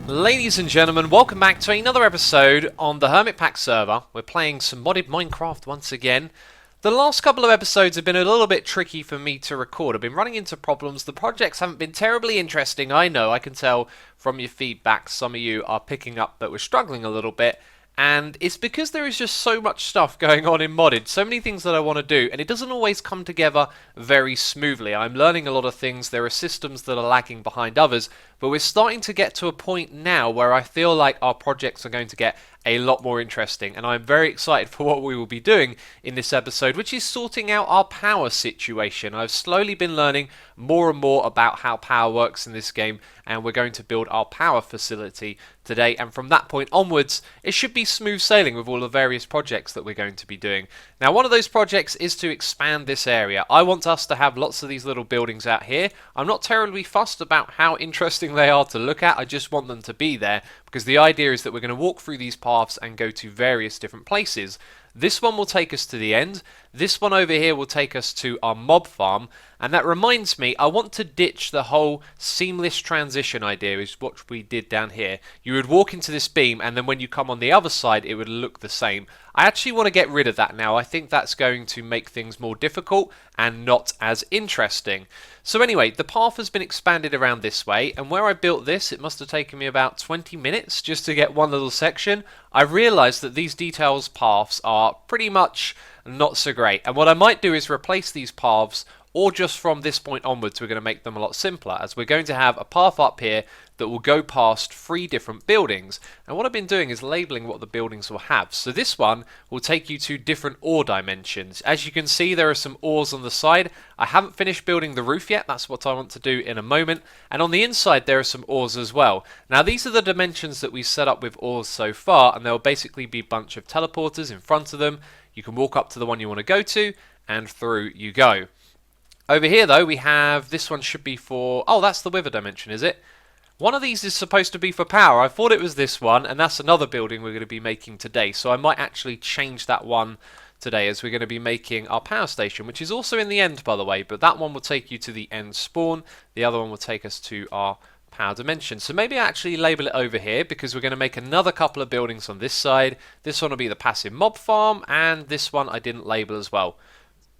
Ladies and gentlemen, welcome back to another episode on the Hermitpack server. We're playing some modded Minecraft once again. The last couple of episodes have been a little bit tricky for me to record. I've been running into problems. The projects haven't been terribly interesting. I know, I can tell from your feedback some of you are picking up that we're struggling a little bit. And it's because there is just so much stuff going on in modded, so many things that I want to do, and it doesn't always come together very smoothly. I'm learning a lot of things, there are systems that are lagging behind others, but we're starting to get to a point now where I feel like our projects are going to get a lot more interesting, and I'm very excited for what we will be doing in this episode, which is sorting out our power situation. I've slowly been learning more and more about how power works in this game, and we're going to build our power facility today, and from that point onwards it should be smooth sailing with all the various projects that we're going to be doing. Now, one of those projects is to expand this area. I want us to have lots of these little buildings out here. I'm not terribly fussed about how interesting they are to look at, I just want them to be there, because the idea is that we're going to walk through these paths and go to various different places. This one will take us to the end, this one over here will take us to our mob farm, and that reminds me, I want to ditch the whole seamless transition idea, is what we did down here. You would walk into this beam, and then when you come on the other side it would look the same. I actually want to get rid of that now. I think that's going to make things more difficult and not as interesting. So anyway, the path has been expanded around this way, and where I built this, it must have taken me about 20 minutes just to get one little section. I realised that these details paths are pretty much not so great, and what I might do is replace these paths, or just from this point onwards we're going to make them a lot simpler, as we're going to have a path up here that will go past 3 different buildings. And what I've been doing is labelling what the buildings will have. So this one will take you to different ore dimensions. As you can see, there are some ores on the side. I haven't finished building the roof yet, that's what I want to do in a moment. And on the inside there are some ores as well. Now these are the dimensions that we set up with ores so far, and there will basically be a bunch of teleporters in front of them. You can walk up to the one you want to go to, and through you go. Over here though we have, this one should be for, oh, that's the wither dimension, is it? One of these is supposed to be for power. I thought it was this one, and that's another building we're going to be making today, so I might actually change that one today, as we're going to be making our power station, which is also in the end, by the way, but that one will take you to the end spawn, the other one will take us to our power dimension. So maybe I actually label it over here, because we're going to make another couple of buildings on this side. This one will be the passive mob farm, and this one I didn't label as well.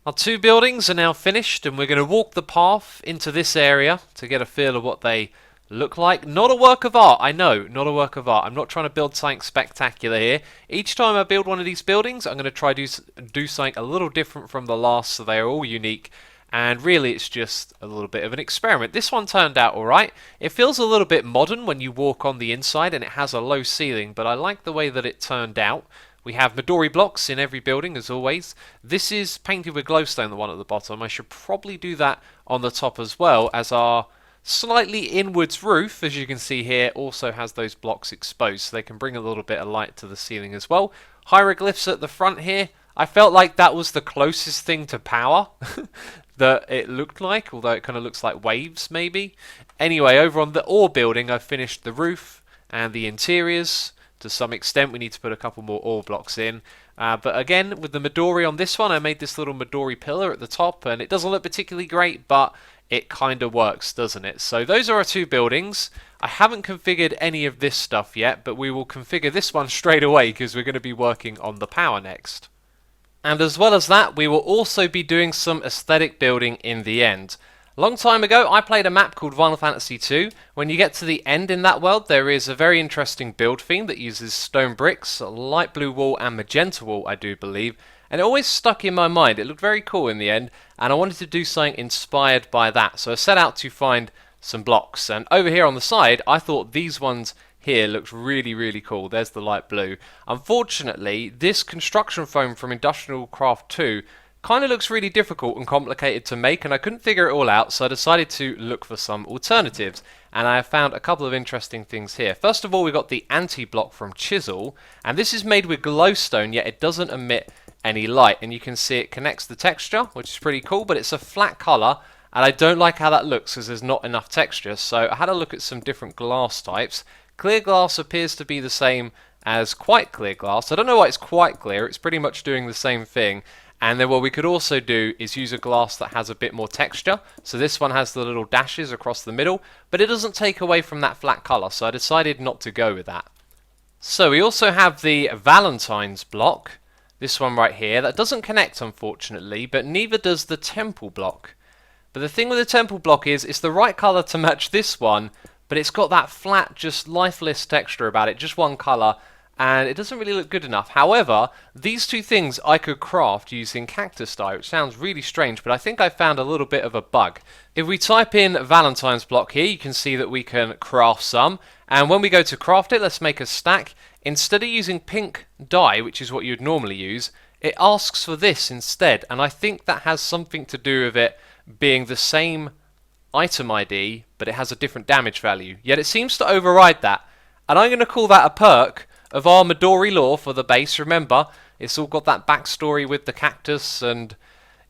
Our 2 buildings are now finished, and we're going to walk the path into this area to get a feel of what they look like. Not a work of art, I know, not a work of art. I'm not trying to build something spectacular here. Each time I build one of these buildings, I'm going to try to do something a little different from the last, so they are all unique. And really it's just a little bit of an experiment. This one turned out alright. It feels a little bit modern when you walk on the inside, and it has a low ceiling, but I like the way that it turned out. We have Midori blocks in every building, as always. This is painted with glowstone, the one at the bottom. I should probably do that on the top as well, as our slightly inwards roof, as you can see here, also has those blocks exposed, so they can bring a little bit of light to the ceiling as well. Hieroglyphs at the front here. I felt like that was the closest thing to power that it looked like, although it kind of looks like waves maybe. Anyway, over on the ore building I've finished the roof and the interiors. To some extent we need to put a couple more ore blocks in. But again, with the Midori on this one, I made this little Midori pillar at the top, and it doesn't look particularly great, but it kind of works, doesn't it? So those are our 2 buildings. I haven't configured any of this stuff yet, but we will configure this one straight away, because we're going to be working on the power next. And as well as that, we will also be doing some aesthetic building in the end. A long time ago, I played a map called Final Fantasy II. When you get to the end in that world, there is a very interesting build theme that uses stone bricks, light blue wool and magenta wool, I do believe. And it always stuck in my mind. It looked very cool in the end, and I wanted to do something inspired by that. So I set out to find some blocks. And over here on the side, I thought these ones here looked really cool. There's the light blue. Unfortunately, this construction foam from Industrial Craft 2 kind of looks really difficult and complicated to make, and I couldn't figure it all out, so I decided to look for some alternatives. And I have found a couple of interesting things here. First of all, we got the anti-block from Chisel, and this is made with glowstone, yet it doesn't emit any light, and you can see it connects the texture, which is pretty cool, but it's a flat colour, and I don't like how that looks because there's not enough texture. So I had a look at some different glass types. Clear glass appears to be the same as quite clear glass. I don't know why it's quite clear, it's pretty much doing the same thing. And then what we could also do is use a glass that has a bit more texture. So this one has the little dashes across the middle, but it doesn't take away from that flat colour, so I decided not to go with that. So we also have the Valentine's block, this one right here, that doesn't connect unfortunately, but neither does the temple block. But the thing with the temple block is, it's the right colour to match this one, but it's got that flat, just lifeless texture about it, just one colour, and it doesn't really look good enough. However, these two things I could craft using cactus dye, which sounds really strange, but I think I found a little bit of a bug. If we type in Valentine's block here, you can see that we can craft some, and when we go to craft it, let's make a stack. Instead of using pink dye, which is what you'd normally use, it asks for this instead, and I think that has something to do with it being the same item ID, but it has a different damage value. Yet it seems to override that, and I'm going to call that a perk of our Midori lore for the base. Remember, it's all got that backstory with the cactus, and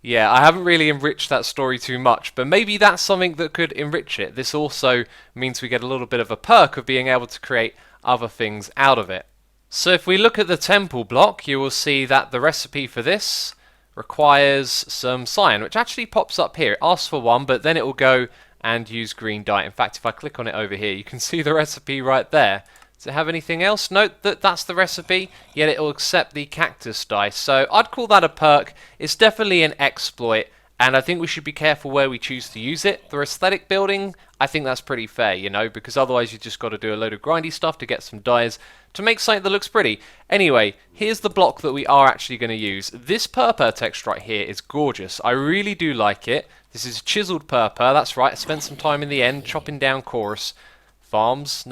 yeah, I haven't really enriched that story too much, but maybe that's something that could enrich it. This also means we get a little bit of a perk of being able to create other things out of it. So if we look at the temple block, you will see that the recipe for this requires some cyan, which actually pops up here. It asks for one, but then it will go and use green dye. In fact, if I click on it over here, you can see the recipe right there. Does it have anything else? Note that that's the recipe, yet it will accept the cactus dye. So I'd call that a perk. It's definitely an exploit, and I think we should be careful where we choose to use it. For aesthetic building, I think that's pretty fair, you know, because otherwise you just got to do a load of grindy stuff to get some dyes to make something that looks pretty. Anyway, here's the block that we are actually going to use. This purpur text right here is gorgeous. I really do like it. This is chiseled purpur, that's right. I spent some time in the end chopping down chorus plants.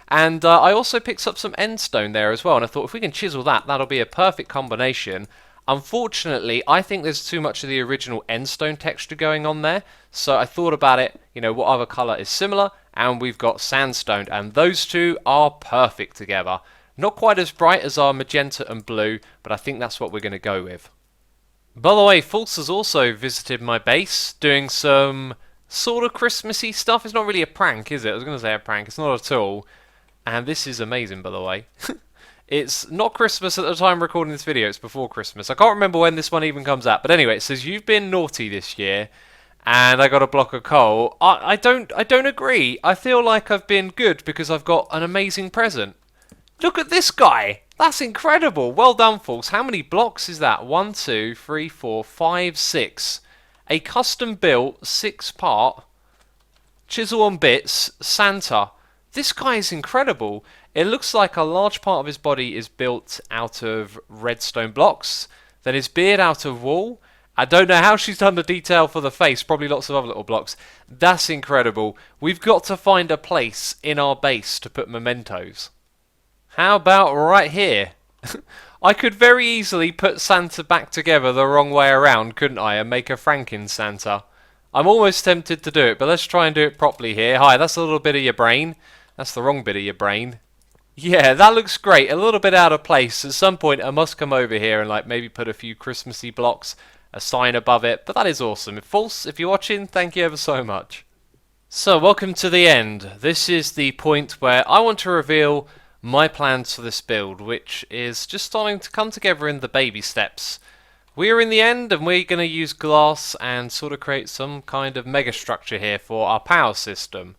And I also picked up some end stone there as well, and I thought if we can chisel that, that'll be a perfect combination. Unfortunately, I think there's too much of the original end stone texture going on there, so I thought about it, you know, what other colour is similar, and we've got sandstone, and those two are perfect together. Not quite as bright as our magenta and blue, but I think that's what we're going to go with. By the way, False has also visited my base, doing some sort of Christmassy stuff. It's not really a prank, is it? I was going to say a prank. It's not at all. And this is amazing, by the way. It's not Christmas at the time of recording this video. It's before Christmas. I can't remember when this one even comes out. But anyway, it says, you've been naughty this year, and I got a block of coal. I don't agree. I feel like I've been good because I've got an amazing present. Look at this guy. That's incredible. Well done, False. How many blocks is that? 1, 2, 3, 4, 5, 6. A custom-built 6-part chisel on bits Santa. This guy is incredible. It looks like a large part of his body is built out of redstone blocks, then his beard out of wool. I don't know how she's done the detail for the face, probably lots of other little blocks. That's incredible. We've got to find a place in our base to put mementos. How about right here? I could very easily put Santa back together the wrong way around, couldn't I, and make a Franken Santa. I'm almost tempted to do it, but let's try and do it properly here. Hi, that's a little bit of your brain. That's the wrong bit of your brain. Yeah, that looks great. A little bit out of place. At some point, I must come over here and like maybe put a few Christmassy blocks, a sign above it, but that is awesome. If False, if you're watching, thank you ever so much. So, welcome to the end. This is the point where I want to reveal my plans for this build, which is just starting to come together in the baby steps. We're in the end, and we're going to use glass and sort of create some kind of mega structure here for our power system.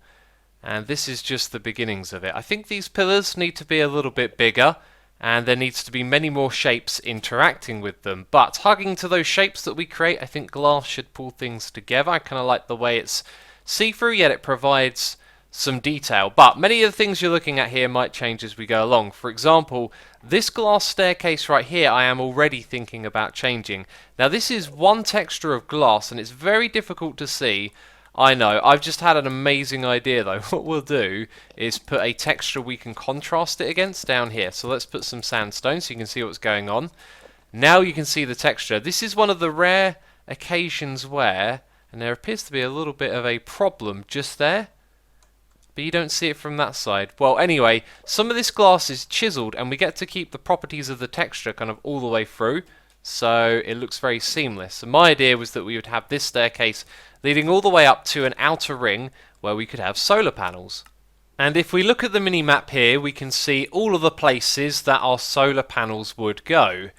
And this is just the beginnings of it. I think these pillars need to be a little bit bigger, and there needs to be many more shapes interacting with them. But hugging to those shapes that we create, I think glass should pull things together. I kind of like the way it's see-through, yet it provides some detail. But many of the things you're looking at here might change as we go along. For example, this glass staircase right here, I am already thinking about changing. Now this is one texture of glass, and it's very difficult to see. I know, I've just had an amazing idea though. What we'll do is put a texture we can contrast it against down here. So let's put some sandstone so you can see what's going on. Now you can see the texture. This is one of the rare occasions where, and there appears to be a little bit of a problem just there, but you don't see it from that side. Well, anyway, some of this glass is chiseled, and we get to keep the properties of the texture kind of all the way through, so it looks very seamless. And my idea was that we would have this staircase leading all the way up to an outer ring where we could have solar panels. And if we look at the mini-map here, we can see all of the places that our solar panels would go.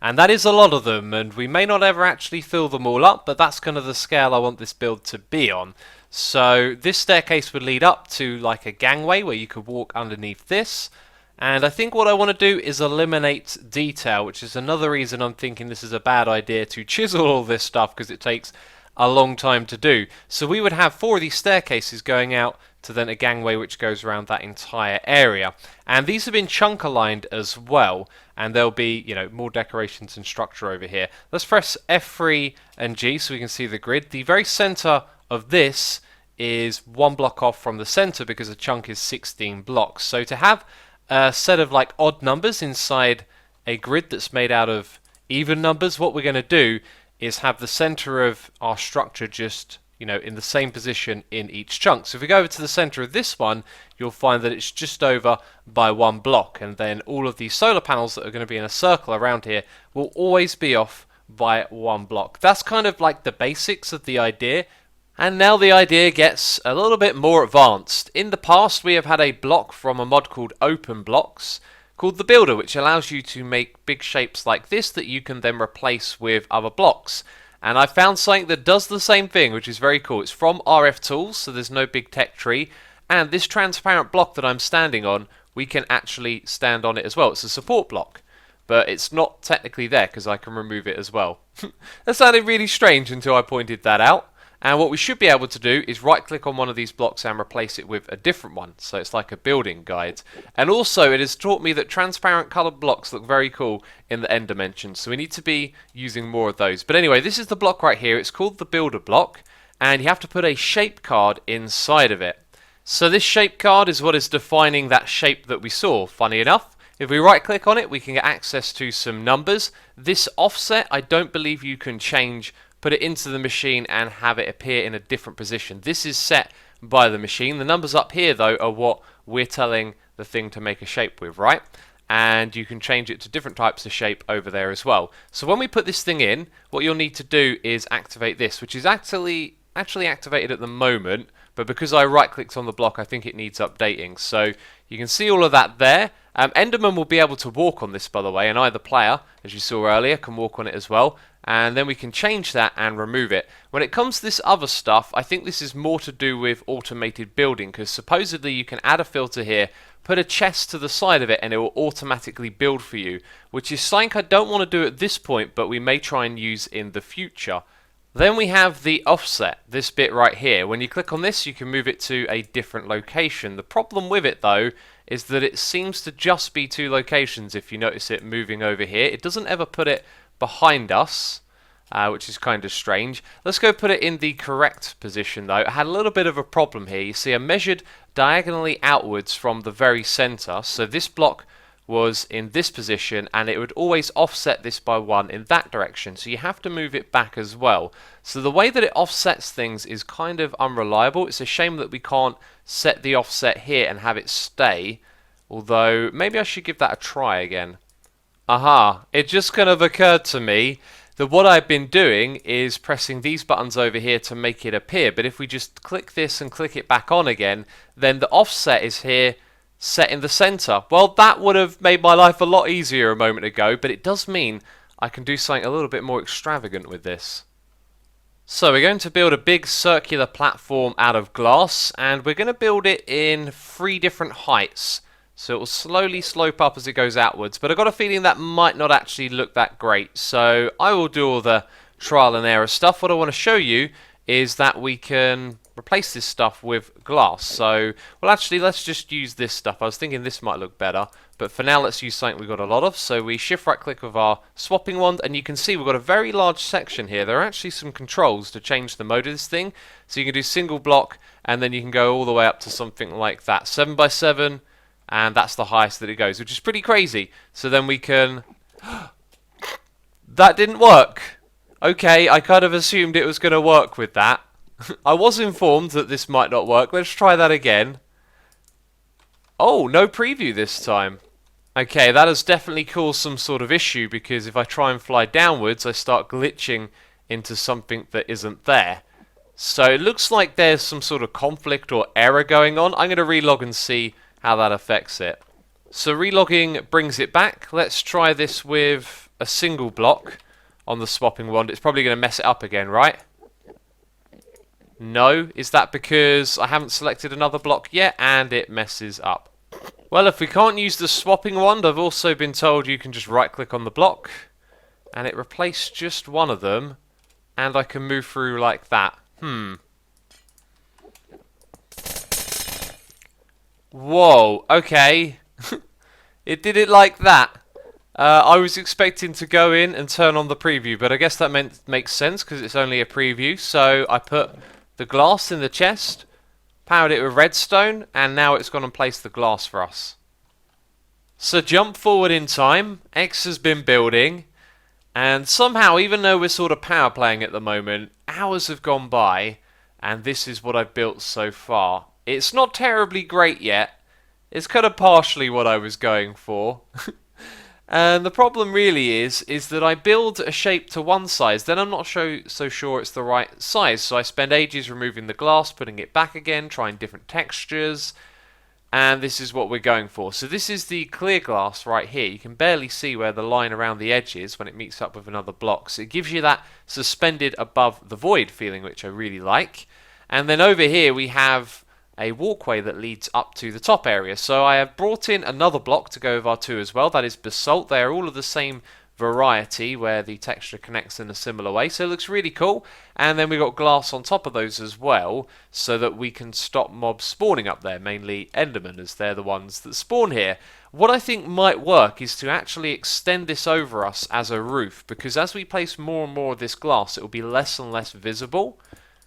And that is a lot of them, and we may not ever actually fill them all up, but that's kind of the scale I want this build to be on. So this staircase would lead up to like a gangway where you could walk underneath this. And I think what I want to do is eliminate detail, which is another reason I'm thinking this is a bad idea to chisel all this stuff, because it takes a long time to do. So we would have 4 of these staircases going out to then a gangway which goes around that entire area. And these have been chunk aligned as well, and there'll be, you know, more decorations and structure over here. Let's press F3 and G so we can see the grid. The very center of this is 1 block off from the center because the chunk is 16 blocks. So to have a set of like odd numbers inside a grid that's made out of even numbers, what we're going to do is have the center of our structure just, you know, in the same position in each chunk. So if we go over to the center of this one, you'll find that it's just over by 1 block, and then all of these solar panels that are going to be in a circle around here will always be off by 1 block. That's kind of like the basics of the idea. And now the idea gets a little bit more advanced. In the past we have had a block from a mod called Open Blocks called the Builder, which allows you to make big shapes like this that you can then replace with other blocks. And I found something that does the same thing, which is very cool. It's from RF Tools, so there's no big tech tree. And this transparent block that I'm standing on, we can actually stand on it as well. It's a support block, but it's not technically there because I can remove it as well. That sounded really strange until I pointed that out. And what we should be able to do is right click on one of these blocks and replace it with a different one. So it's like a building guide. And also it has taught me that transparent colored blocks look very cool in the end dimension. So we need to be using more of those. But anyway, this is the block right here. It's called the Builder block. And you have to put a shape card inside of it. So this shape card is what is defining that shape that we saw. Funny enough, if we right click on it, we can get access to some numbers. This offset, I don't believe you can change. Put it into the machine and have it appear in a different position. This is set by the machine. The numbers up here though are what we're telling the thing to make a shape with, right? And you can change it to different types of shape over there as well. So when we put this thing in, what you'll need to do is activate this, which is actually activated at the moment, but because I right clicked on the block, I think it needs updating. So you can see all of that there. Enderman will be able to walk on this, by the way, and either player, as you saw earlier, can walk on it as well. And then we can change that and remove it. When it comes to this other stuff, I think this is more to do with automated building, because supposedly you can add a filter here, put a chest to the side of it, and it will automatically build for you, which is something I don't want to do at this point, but we may try and use in the future. Then we have the offset, this bit right here. When you click on this, you can move it to a different location. The problem with it though is that it seems to just be 2 locations if you notice it moving over here. It doesn't ever put it behind us, which is kind of strange. Let's go put it in the correct position though. I had a little bit of a problem here. You see I measured diagonally outwards from the very center, so this block was in this position and it would always offset this by 1 in that direction, so you have to move it back as well. So the way that it offsets things is kind of unreliable. It's a shame that we can't set the offset here and have it stay, although maybe I should give that a try again. Aha, it just kind of occurred to me that what I've been doing is pressing these buttons over here to make it appear, but if we just click this and click it back on again, then the offset is here set in the center. Well, that would have made my life a lot easier a moment ago, but it does mean I can do something a little bit more extravagant with this. So we're going to build a big circular platform out of glass, and we're going to build it in 3 different heights. So it will slowly slope up as it goes outwards, but I've got a feeling that might not actually look that great. So I will do all the trial and error stuff. What I want to show you is that we can replace this stuff with glass. So, well actually let's just use this stuff. I was thinking this might look better, but for now let's use something we've got a lot of. So we shift right click with our swapping wand, and you can see we've got a very large section here. There are actually some controls to change the mode of this thing. So you can do single block, and then you can go all the way up to something like that, 7 by 7, and that's the highest that it goes, which is pretty crazy. So then we can... That didn't work. Okay, I kind of assumed it was going to work with that. I was informed that this might not work. Let's try that again. Oh, no preview this time. Okay, that has definitely caused some sort of issue, because if I try and fly downwards, I start glitching into something that isn't there. So it looks like there's some sort of conflict or error going on. I'm going to relog and see how that affects it. So relogging brings it back. Let's try this with a single block on the swapping wand, it's probably going to mess it up again, right? No. Is that because I haven't selected another block yet and it messes up? Well, if we can't use the swapping wand, I've also been told you can just right-click on the block and it replaced just one of them and I can move through like that. Whoa, okay. It did it like that. I was expecting to go in and turn on the preview, but I guess that makes sense because it's only a preview. So I put the glass in the chest, powered it with redstone, and now it's gone and placed the glass for us. So jump forward in time, X has been building, and somehow, even though we're sort of power playing at the moment, hours have gone by, and this is what I've built so far. It's not terribly great yet. It's kind of partially what I was going for. And the problem really is that I build a shape to one size, then I'm not so sure it's the right size. So I spend ages removing the glass, putting it back again, trying different textures, and this is what we're going for. So this is the clear glass right here. You can barely see where the line around the edge is when it meets up with another block. So it gives you that suspended above the void feeling, which I really like. And then over here we have a walkway that leads up to the top area. So I have brought in another block to go with our two as well. That is basalt. They are all of the same variety where the texture connects in a similar way. So it looks really cool. And then we've got glass on top of those as well so that we can stop mobs spawning up there, mainly Endermen, as they're the ones that spawn here. What I think might work is to actually extend this over us as a roof, because as we place more and more of this glass, it will be less and less visible,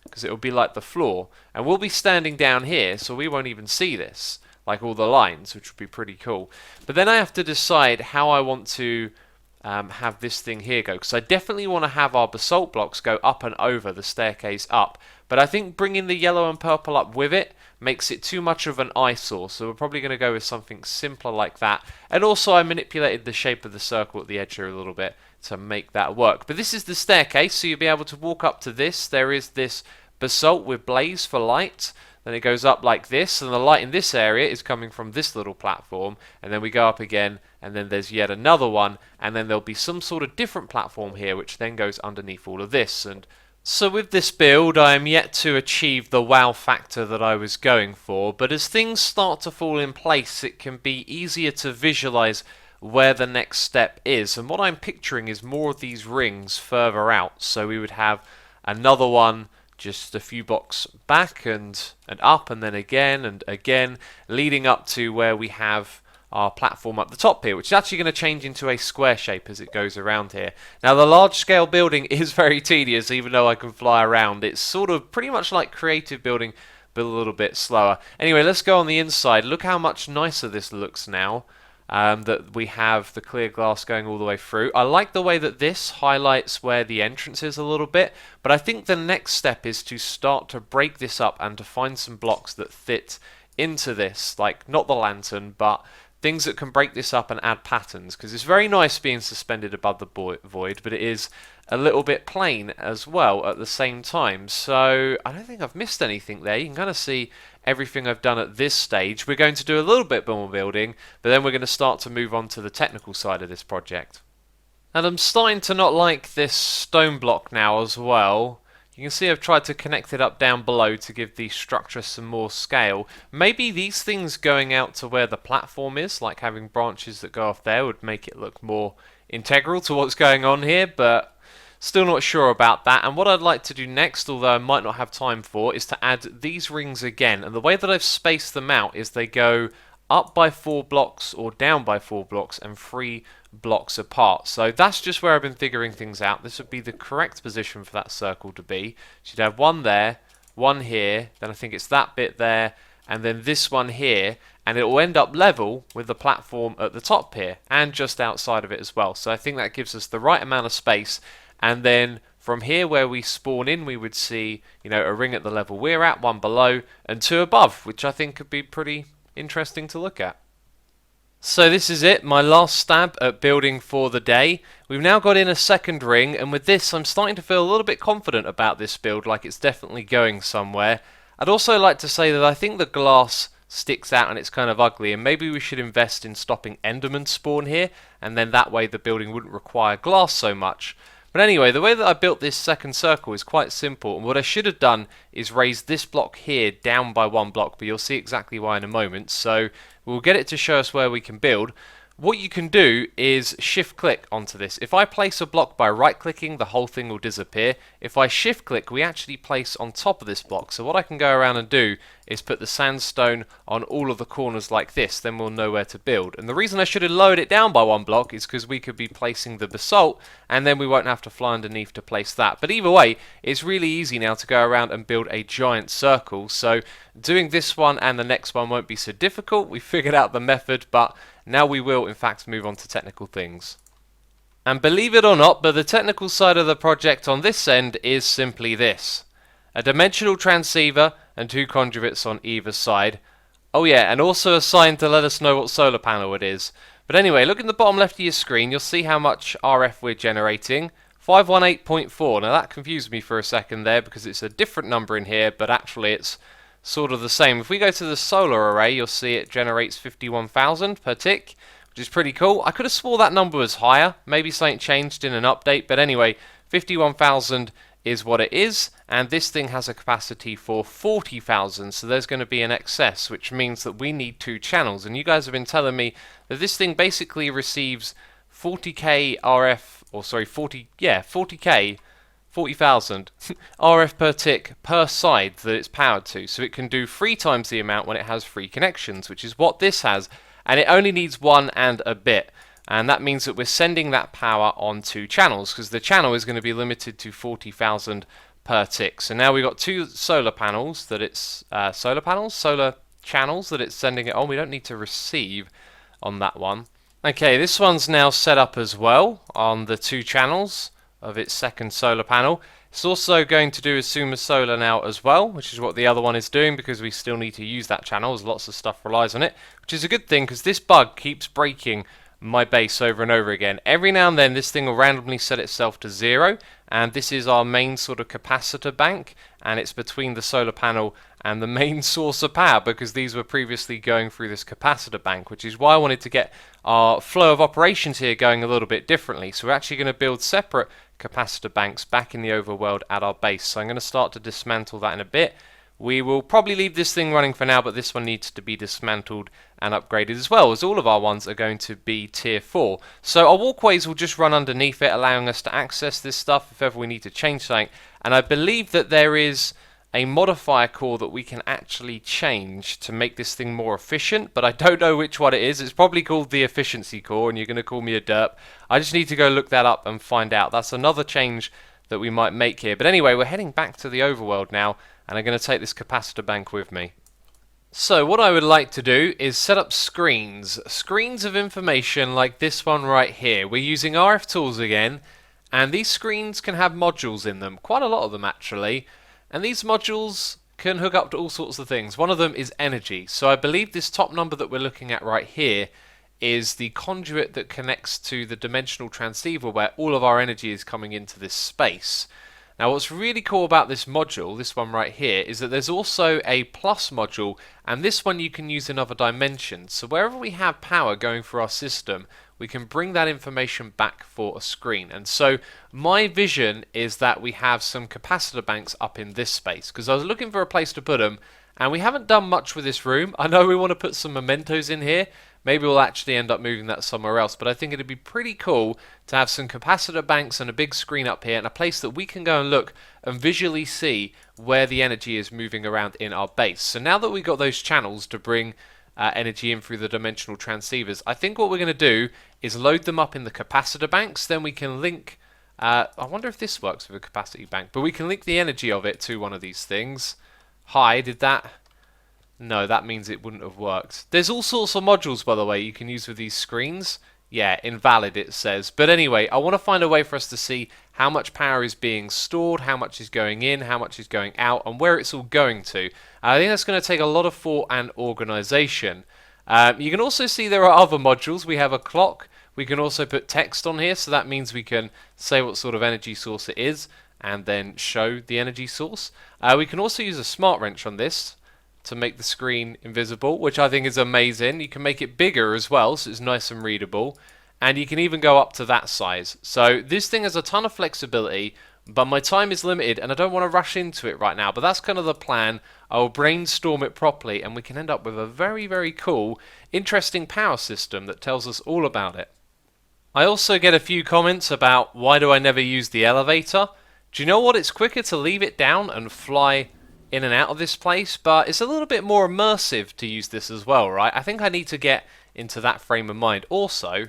because it will be like the floor, and we'll be standing down here so we won't even see this, like all the lines, which would be pretty cool. But then I have to decide how I want to have this thing here go, because I definitely want to have our basalt blocks go up and over the staircase up, but I think bringing the yellow and purple up with it makes it too much of an eyesore, so we're probably going to go with something simpler like that. And also I manipulated the shape of the circle at the edge here a little bit to make that work. But this is the staircase, so you'll be able to walk up to this. There is this basalt with blaze for light, then it goes up like this, and the light in this area is coming from this little platform, and then we go up again, and then there's yet another one, and then there'll be some sort of different platform here which then goes underneath all of this. And so with this build I am yet to achieve the wow factor that I was going for, but as things start to fall in place it can be easier to visualize where the next step is. And what I'm picturing is more of these rings further out, so we would have another one just a few blocks back and up, and then again and again, leading up to where we have our platform up the top here, which is actually going to change into a square shape as it goes around here. Now the large scale building is very tedious, even though I can fly around. It's sort of pretty much like creative building, but a little bit slower. Anyway, let's go on the inside. Look how much nicer this looks now. That we have the clear glass going all the way through. I like the way that this highlights where the entrance is a little bit, but I think the next step is to start to break this up and to find some blocks that fit into this, like not the lantern, but things that can break this up and add patterns, because it's very nice being suspended above the void, but it is a little bit plain as well at the same time. So I don't think I've missed anything there. You can kind of see everything I've done at this stage. We're going to do a little bit more building, but then we're going to start to move on to the technical side of this project. And I'm starting to not like this stone block now as well. You can see I've tried to connect it up down below to give the structure some more scale. Maybe these things going out to where the platform is, like having branches that go off there, would make it look more integral to what's going on here, but still not sure about that. And what I'd like to do next, although I might not have time for, is to add these rings again. And the way that I've spaced them out is they go up by 4 blocks or down by 4 blocks and 3 blocks apart. So that's just where I've been figuring things out. This would be the correct position for that circle to be. So you'd have one there, one here, then I think it's that bit there, and then this one here, and it will end up level with the platform at the top here and just outside of it as well. So I think that gives us the right amount of space. And then from here where we spawn in, we would see, you know, a ring at the level we're at, one below, and 2 above, which I think could be pretty interesting to look at. So this is it, my last stab at building for the day. We've now got in a second ring, and with this I'm starting to feel a little bit confident about this build, like it's definitely going somewhere. I'd also like to say that I think the glass sticks out and it's kind of ugly, and maybe we should invest in stopping Enderman spawn here, and then that way the building wouldn't require glass so much. But anyway, the way that I built this second circle is quite simple, and what I should have done is raise this block here down by 1 block, but you'll see exactly why in a moment. So we'll get it to show us where we can build. What you can do is shift click onto this. If I place a block by right clicking, the whole thing will disappear. If I shift click, we actually place on top of this block. So what I can go around and do is put the sandstone on all of the corners like this, then we'll know where to build. And the reason I should have lowered it down by 1 block is because we could be placing the basalt, and then we won't have to fly underneath to place that. But either way, it's really easy now to go around and build a giant circle. So doing this one and the next one won't be so difficult. We figured out the method, but now we will in fact move on to technical things. And believe it or not, but the technical side of the project on this end is simply this: a dimensional transceiver and 2 conduits on either side. Oh yeah, and also a sign to let us know what solar panel it is. But anyway, look in the bottom left of your screen, you'll see how much RF we're generating. 518.4. Now that confused me for a second there because it's a different number in here, but actually it's sort of the same. If we go to the solar array, you'll see it generates 51,000 per tick, which is pretty cool. I could have swore that number was higher. Maybe something changed in an update, but anyway, 51,000 is what it is, and this thing has a capacity for 40,000, so there's going to be an excess, which means that we need 2 channels. And you guys have been telling me that this thing basically receives 40k RF, or sorry, 40k 40,000 RF per tick per side that it's powered to, so it can do 3 times the amount when it has 3 connections, which is what this has, and it only needs 1 and a bit, and that means that we're sending that power on 2 channels, because the channel is going to be limited to 40,000 per tick. So now we've got 2 solar panels that it's solar channels that it's sending it on. We don't need to receive on that one. Okay, this one's now set up as well on the 2 channels of its second solar panel. It's also going to do xisumavoid now as well, which is what the other one is doing, because we still need to use that channel as lots of stuff relies on it, which is a good thing because this bug keeps breaking my base over and over again. Every now and then this thing will randomly set itself to 0, and this is our main sort of capacitor bank, and it's between the solar panel and the main source of power, because these were previously going through this capacitor bank, which is why I wanted to get our flow of operations here going a little bit differently. So we're actually going to build separate capacitor banks back in the overworld at our base. So I'm going to start to dismantle that in a bit. We will probably leave this thing running for now, but this one needs to be dismantled and upgraded as well, as all of our ones are going to be tier 4. So our walkways will just run underneath it, allowing us to access this stuff if ever we need to change something. And I believe that there is a modifier core that we can actually change to make this thing more efficient, but I don't know which one it is. It's probably called the efficiency core, and you're going to call me a derp. I just need to go look that up and find out. That's another change that we might make here. But anyway, we're heading back to the overworld now, and I'm going to take this capacitor bank with me. So what I would like to do is set up screens of information like this one right here. We're using RF tools again, and these screens can have modules in them, quite a lot of them actually, and these modules can hook up to all sorts of things. One of them is energy, so I believe this top number that we're looking at right here is the conduit that connects to the dimensional transceiver where all of our energy is coming into this space. Now what's really cool about this module, this one right here, is that there's also a plus module, and this one you can use in other dimensions. So wherever we have power going through our system, we can bring that information back for a screen. And so my vision is that we have some capacitor banks up in this space, because I was looking for a place to put them, and we haven't done much with this room. I know we want to put some mementos in here. Maybe we'll actually end up moving that somewhere else, but I think it'd be pretty cool to have some capacitor banks and a big screen up here and a place that we can go and look and visually see where the energy is moving around in our base. So now that we've got those channels to bring energy in through the dimensional transceivers, I think what we're going to do is load them up in the capacitor banks. Then we can link, I wonder if this works with a capacity bank, but we can link the energy of it to one of these things. Hi, did that? No, that means it wouldn't have worked. There's all sorts of modules, by the way, you can use with these screens. Yeah, invalid it says. But anyway, I want to find a way for us to see how much power is being stored, how much is going in, how much is going out, and where it's all going to. I think that's going to take a lot of thought and organization. You can also see there are other modules. We have a clock. We can also put text on here, so that means we can say what sort of energy source it is and then show the energy source. We can also use a smart wrench on this to make the screen invisible, which I think is amazing. You can make it bigger as well, so it's nice and readable. And you can even go up to that size. So this thing has a ton of flexibility, but my time is limited and I don't want to rush into it right now. But that's kind of the plan. I'll brainstorm it properly and we can end up with a very, very cool, interesting power system that tells us all about it. I also get a few comments about why do I never use the elevator. Do you know what? It's quicker to leave it down and fly in and out of this place, but it's a little bit more immersive to use this as well, right? I think I need to get into that frame of mind. Also,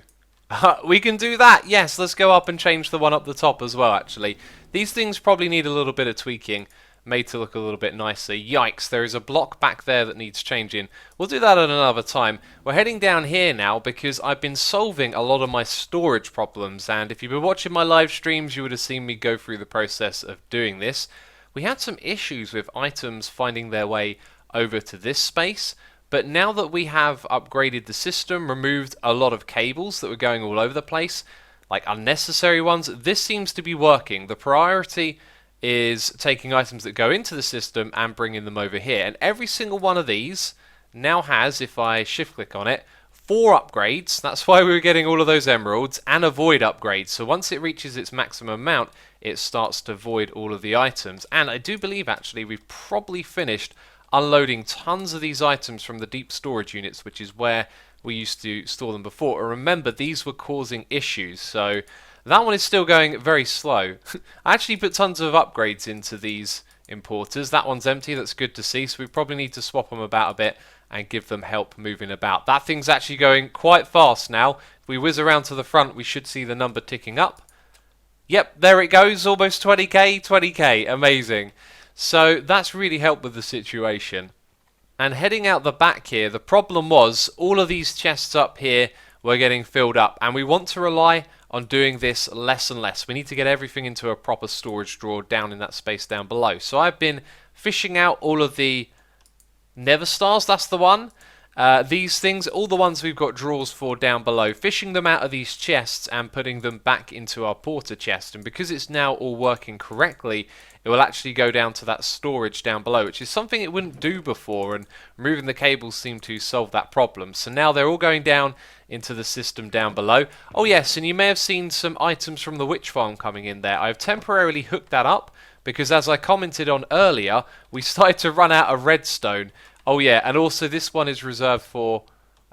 we can do that. Yes, let's go up and change the one up the top as well, actually. These things probably need a little bit of tweaking, made to look a little bit nicer. Yikes, there is a block back there that needs changing. We'll do that at another time. We're heading down here now because I've been solving a lot of my storage problems, and if you've been watching my live streams, you would have seen me go through the process of doing this. We had some issues with items finding their way over to this space, but now that we have upgraded the system, removed a lot of cables that were going all over the place, like unnecessary ones, this seems to be working. The priority is taking items that go into the system and bringing them over here. And every single one of these now has, if I shift click on it, 4 upgrades. That's why we were getting all of those emeralds, and a void upgrade. So once it reaches its maximum amount, it starts to void all of the items. And I do believe actually we've probably finished unloading tons of these items from the deep storage units, which is where we used to store them before. And remember, these were causing issues, so that one is still going very slow. I actually put tons of upgrades into these importers. That one's empty, that's good to see, so we probably need to swap them about a bit and give them help moving about. That thing's actually going quite fast now. If we whiz around to the front, we should see the number ticking up. Yep, there it goes, almost 20k, 20k, amazing. So that's really helped with the situation. And heading out the back here, the problem was all of these chests up here were getting filled up, and we want to rely on doing this less and less. We need to get everything into a proper storage drawer down in that space down below. So I've been fishing out all of the Never Stars, that's the one. These things, all the ones we've got drawers for down below, fishing them out of these chests and putting them back into our porter chest. And because it's now all working correctly, it will actually go down to that storage down below, which is something it wouldn't do before, and removing the cables seemed to solve that problem. So now they're all going down into the system down below. Oh yes, and you may have seen some items from the witch farm coming in there. I've temporarily hooked that up because, as I commented on earlier, we started to run out of redstone. Oh yeah, and also this one is reserved for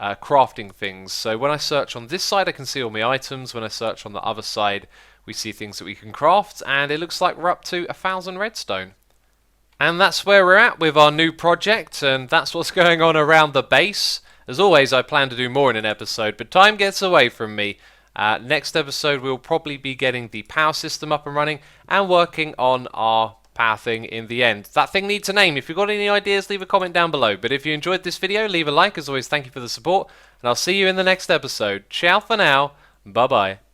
crafting things. So when I search on this side, I can see all my items. When I search on the other side, we see things that we can craft, and it looks like we're up to 1,000 redstone. And that's where we're at with our new project, and that's what's going on around the base. As always, I plan to do more in an episode, but time gets away from me. Next episode, we'll probably be getting the power system up and running and working on our power thing in the end. That thing needs a name. If you've got any ideas, leave a comment down below. But if you enjoyed this video, leave a like. As always, thank you for the support, and I'll see you in the next episode. Ciao for now. Bye-bye.